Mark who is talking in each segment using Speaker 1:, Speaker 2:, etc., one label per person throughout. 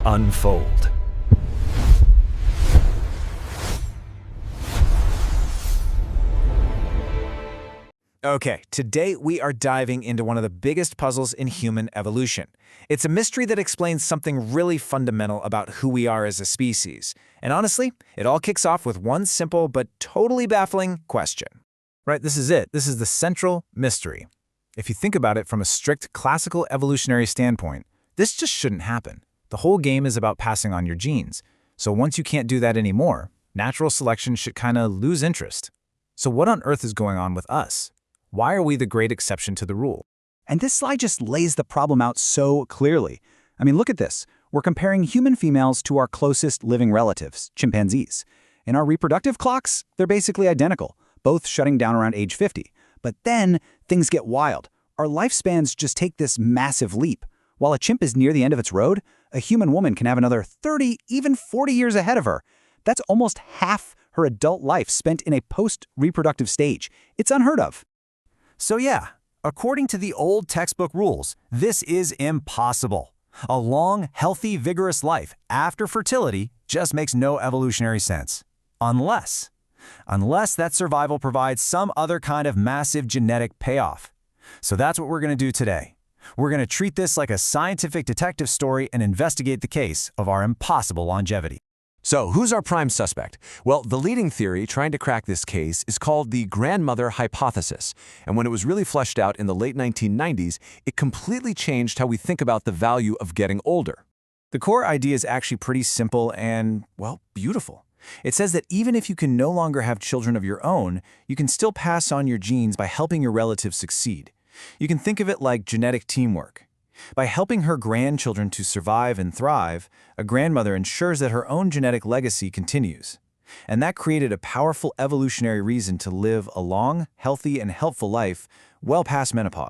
Speaker 1: unfold. Okay, today we are diving into one of the biggest puzzles in human evolution. It's a mystery that explains something really fundamental about who we are as a species. And honestly, it all kicks off with one simple but totally baffling question. Right, this is it. This is the central mystery. If you think about it from a strict classical evolutionary standpoint, this just shouldn't happen. The whole game is about passing on your genes. So once you can't do that anymore, natural selection should kind of lose interest. So what on earth is going on with us? Why are we the great exception to the rule?
Speaker 2: And this slide just lays the problem out so clearly. I mean, look at this. We're comparing human females to our closest living relatives, chimpanzees. In our reproductive clocks, they're basically identical, both shutting down around age 50. But then things get wild. Our lifespans just take this massive leap. While a chimp is near the end of its road, a human woman can have another 30, even 40 years ahead of her. That's almost half her adult life spent in a post-reproductive stage. It's unheard of.
Speaker 1: So yeah, according to the old textbook rules, this is impossible. A long, healthy, vigorous life after fertility just makes no evolutionary sense. Unless that survival provides some other kind of massive genetic payoff. So that's what we're going to do today. We're going to treat this like a scientific detective story and investigate the case of our impossible longevity.
Speaker 3: So, who's our prime suspect? Well, the leading theory trying to crack this case is called the grandmother hypothesis. And when it was really fleshed out in the late 1990s, it completely changed how we think about the value of getting older.
Speaker 1: The core idea is actually pretty simple and, well, beautiful. It says that even if you can no longer have children of your own, you can still pass on your genes by helping your relatives succeed. You can think of it like genetic teamwork. By helping her grandchildren to survive and thrive, a grandmother ensures that her own genetic legacy continues. And that created a powerful evolutionary reason to live a long, healthy, and helpful life well past menopause.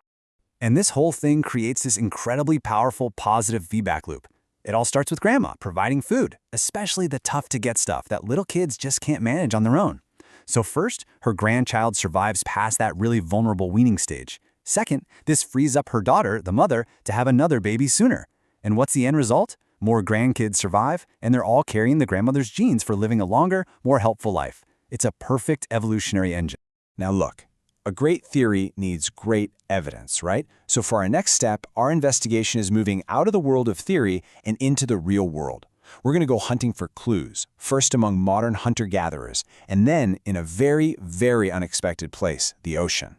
Speaker 2: And this whole thing creates this incredibly powerful positive feedback loop. It all starts with grandma providing food, especially the tough-to-get stuff that little kids just can't manage on their own. So first, her grandchild survives past that really vulnerable weaning stage. Second, this frees up her daughter, the mother, to have another baby sooner. And what's the end result? More grandkids survive, and they're all carrying the grandmother's genes for living a longer, more helpful life. It's a perfect evolutionary engine.
Speaker 3: Now look, a great theory needs great evidence, right? So for our next step, our investigation is moving out of the world of theory and into the real world. We're going to go hunting for clues, first among modern hunter-gatherers, and then in a very, very unexpected place, the ocean.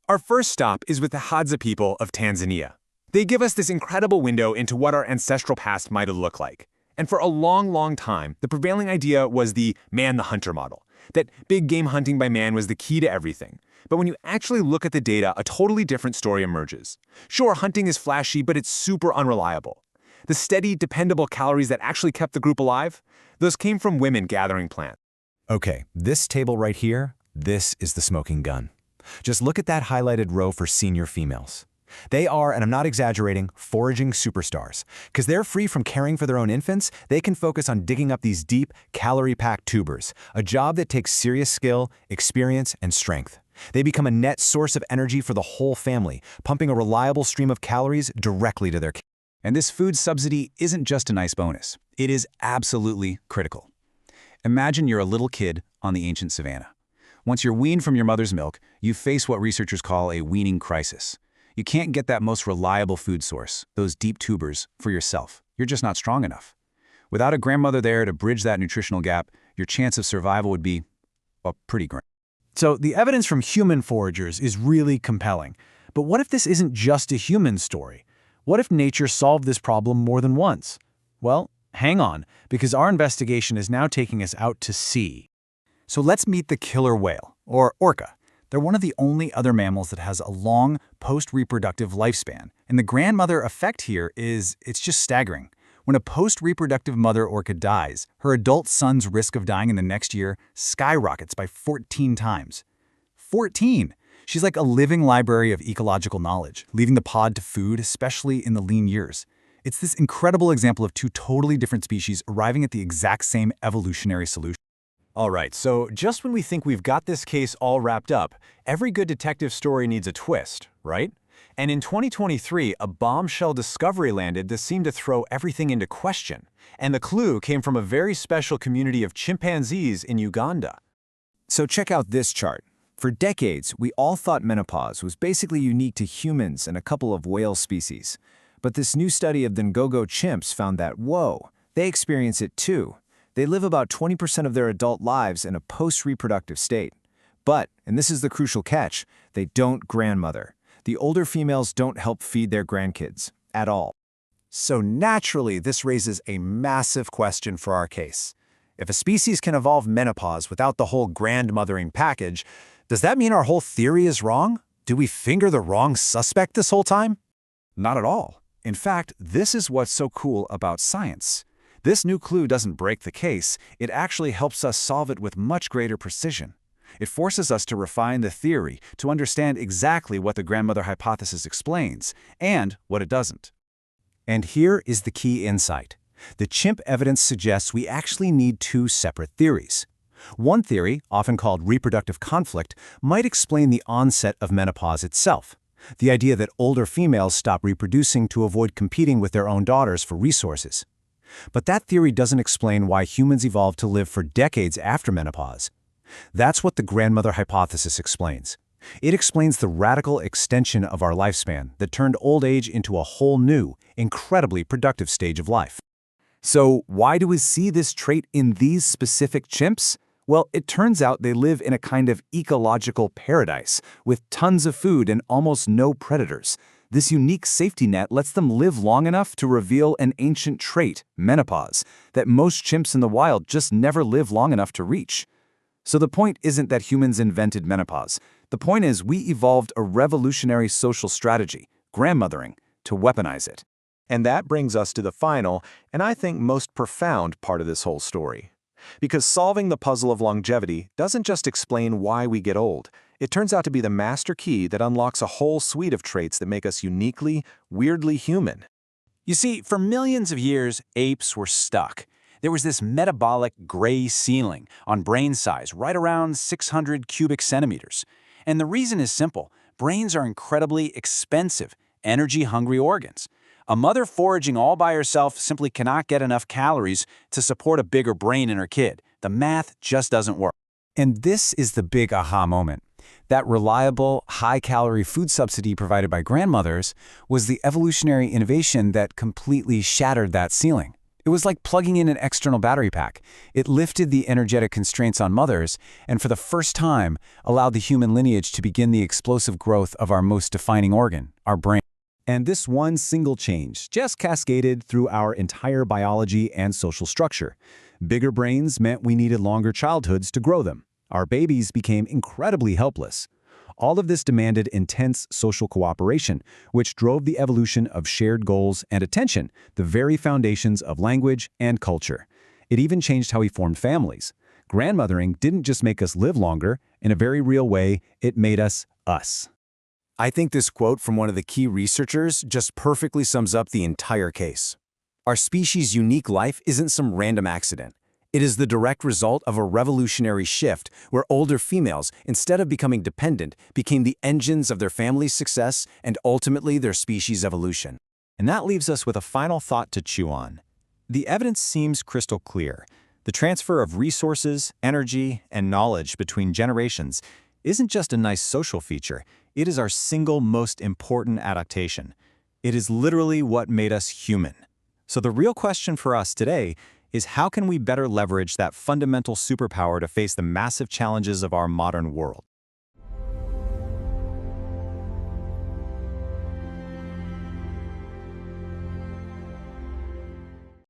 Speaker 4: Our first stop is with the Hadza people of Tanzania. They give us this incredible window into what our ancestral past might have looked like. And for a long, long time, the prevailing idea was the man-the-hunter model, that big game hunting by man was the key to everything. But when you actually look at the data, a totally different story emerges. Sure, hunting is flashy, but it's super unreliable. The steady, dependable calories that actually kept the group alive, those came from women gathering plants.
Speaker 1: Okay, this table right here, this is the smoking gun. Just look at that highlighted row for senior females. They are, and I'm not exaggerating, foraging superstars. Because they're free from caring for their own infants, they can focus on digging up these deep, calorie-packed tubers, a job that takes serious skill, experience, and strength. They become a net source of energy for the whole family, pumping a reliable stream of calories directly to their kids.
Speaker 2: And this food subsidy isn't just a nice bonus. It is absolutely critical. Imagine you're a little kid on the ancient savanna. Once you're weaned from your mother's milk, you face what researchers call a weaning crisis. You can't get that most reliable food source, those deep tubers, for yourself. You're just not strong enough. Without a grandmother there to bridge that nutritional gap, your chance of survival would be, well, pretty grim.
Speaker 1: So the evidence from human foragers is really compelling. But what if this isn't just a human story? What if nature solved this problem more than once? Well, hang on, because our investigation is now taking us out to sea. So let's meet the killer whale, or orca. They're one of the only other mammals that has a long post-reproductive lifespan. And the grandmother effect here it's just staggering. When a post-reproductive mother orca dies, her adult son's risk of dying in the next year skyrockets by 14 times. 14! She's like a living library of ecological knowledge, leaving the pod to food, especially in the lean years. It's this incredible example of two totally different species arriving at the exact same evolutionary solution.
Speaker 4: All right, so just when we think we've got this case all wrapped up, every good detective story needs a twist, right?
Speaker 3: And in 2023, a bombshell discovery landed that seemed to throw everything into question. And the clue came from a very special community of chimpanzees in Uganda. So check out this chart. For decades, we all thought menopause was basically unique to humans and a couple of whale species. But this new study of the Ngogo chimps found that, whoa, they experience it too. They live about 20% of their adult lives in a post-reproductive state. But, and this is the crucial catch, they don't grandmother. The older females don't help feed their grandkids at all. So naturally, this raises a massive question for our case. If a species can evolve menopause without the whole grandmothering package, does that mean our whole theory is wrong? Did we finger the wrong suspect this whole time? Not at all. In fact, this is what's so cool about science. This new clue doesn't break the case, it actually helps us solve it with much greater precision. It forces us to refine the theory, to understand exactly what the grandmother hypothesis explains, and what it doesn't. And here is the key insight. The chimp evidence suggests we actually need two separate theories. One theory, often called reproductive conflict, might explain the onset of menopause itself. The idea that older females stop reproducing to avoid competing with their own daughters for resources. But that theory doesn't explain why humans evolved to live for decades after menopause. That's what the grandmother hypothesis explains. It explains the radical extension of our lifespan that turned old age into a whole new, incredibly productive stage of life. So why do we see this trait in these specific chimps? Well, it turns out they live in a kind of ecological paradise, with tons of food and almost no predators. This unique safety net lets them live long enough to reveal an ancient trait, menopause, that most chimps in the wild just never live long enough to reach. So the point isn't that humans invented menopause. The point is we evolved a revolutionary social strategy, grandmothering, to weaponize it.
Speaker 5: And that brings us to the final, and I think most profound part of this whole story. Because solving the puzzle of longevity doesn't just explain why we get old. It turns out to be the master key that unlocks a whole suite of traits that make us uniquely, weirdly human.
Speaker 3: You see, for millions of years, apes were stuck. There was this metabolic gray ceiling on brain size right around 600 cubic centimeters. And the reason is simple. Brains are incredibly expensive, energy-hungry organs. A mother foraging all by herself simply cannot get enough calories to support a bigger brain in her kid. The math just doesn't work.
Speaker 2: And this is the big aha moment. That reliable, high-calorie food subsidy provided by grandmothers was the evolutionary innovation that completely shattered that ceiling. It was like plugging in an external battery pack. It lifted the energetic constraints on mothers, and for the first time, allowed the human lineage to begin the explosive growth of our most defining organ, our brain. And this one single change just cascaded through our entire biology and social structure. Bigger brains meant we needed longer childhoods to grow them. Our babies became incredibly helpless. All of this demanded intense social cooperation, which drove the evolution of shared goals and attention, the very foundations of language and culture. It even changed how we formed families. Grandmothering didn't just make us live longer. In a very real way, it made us us.
Speaker 3: I think this quote from one of the key researchers just perfectly sums up the entire case. Our species' unique life isn't some random accident. It is the direct result of a revolutionary shift where older females, instead of becoming dependent, became the engines of their family's success and ultimately their species' evolution.
Speaker 5: And that leaves us with a final thought to chew on. The evidence seems crystal clear. The transfer of resources, energy, and knowledge between generations isn't just a nice social feature, it is our single most important adaptation. It is literally what made us human. So the real question for us today is how can we better leverage that fundamental superpower to face the massive challenges of our modern world?